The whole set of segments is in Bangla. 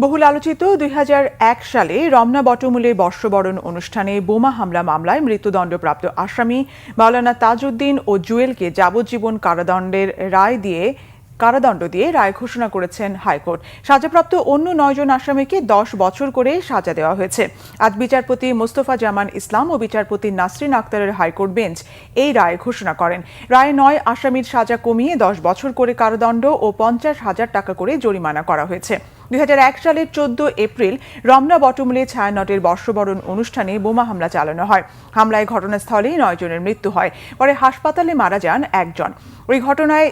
বহুল আলোচিত ২০০১ সালে রমনা বটমূলে বর্ষবরণ অনুষ্ঠানে বোমা হামলা মামলায় মৃত্যুদণ্ডপ্রাপ্ত আসামি মাওলানা তাজউদ্দিন ও জুয়েলকে যাবজ্জীবন কারাদণ্ড দিয়ে রায় ঘোষণা করেছেন হাইকোর্ট। সাজাপ্রাপ্ত অন্য ৯ জন আসামিকে ১০ বছর করে সাজা দেওয়া হয়েছে। আজ বিচারপতি মোস্তফা জামান ইসলাম ও বিচারপতি নাসরিন আক্তারের হাইকোর্ট বেঞ্চ এই রায় ঘোষণা করেন। রায়ে ৯ আসামির সাজা কমিয়ে ১০ বছর করে কারাদণ্ড ও ৫০,০০০ টাকা করে জরিমানা করা হয়েছে। ২০০১ সালের ১৪ এপ্রিল রমনা বটমূলে ছায়ানটের বর্ষবরণ অনুষ্ঠানে বোমা হামলা চালানো হয়। হামলায় ঘটনাস্থলেই ৯ জনের মৃত্যু হয়। পরে হাসপাতালে মারা যান একজন। ওই ঘটনায়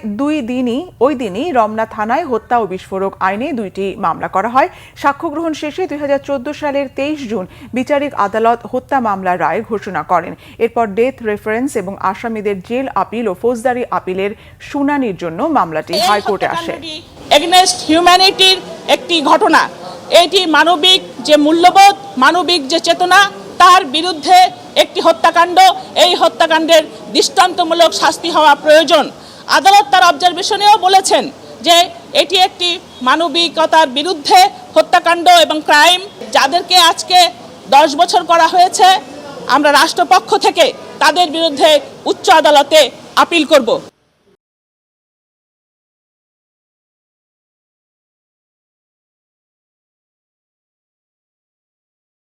ওই দিনই রমনা থানায় হত্যা ও বিস্ফোরক আইনে ২টি মামলা করা হয়। সাক্ষ্য গ্রহণ শেষে ২০১৪ সালের ২৩ জুন বিচারিক আদালত হত্যা মামলার রায় ঘোষণা করেন। এরপর ডেথ রেফারেন্স এবং আসামিদের জেল আপিল ও ফৌজদারি আপিলের শুনানির জন্য মামলাটি হাইকোর্টে আসে। এগেইনস্ট হিউম্যানিটির একটি ঘটনা। এটি মানবিক যে মূল্যবোধ, মানবিক যে চেতনা, তার বিরুদ্ধে একটি হত্যাকাণ্ড। এই হত্যাকাণ্ডের দৃষ্টান্তমূলক শাস্তি হওয়া প্রয়োজন। আদালত তার অবজারভেশনেও বলেছেন যে এটি একটি মানবিকতার বিরুদ্ধে হত্যাকাণ্ড এবং ক্রাইম। যাদেরকে আজকে ১০ বছর করা হয়েছে, আমরা রাষ্ট্রপক্ষ থেকে তাদের বিরুদ্ধে উচ্চ আদালতে আপিল করব।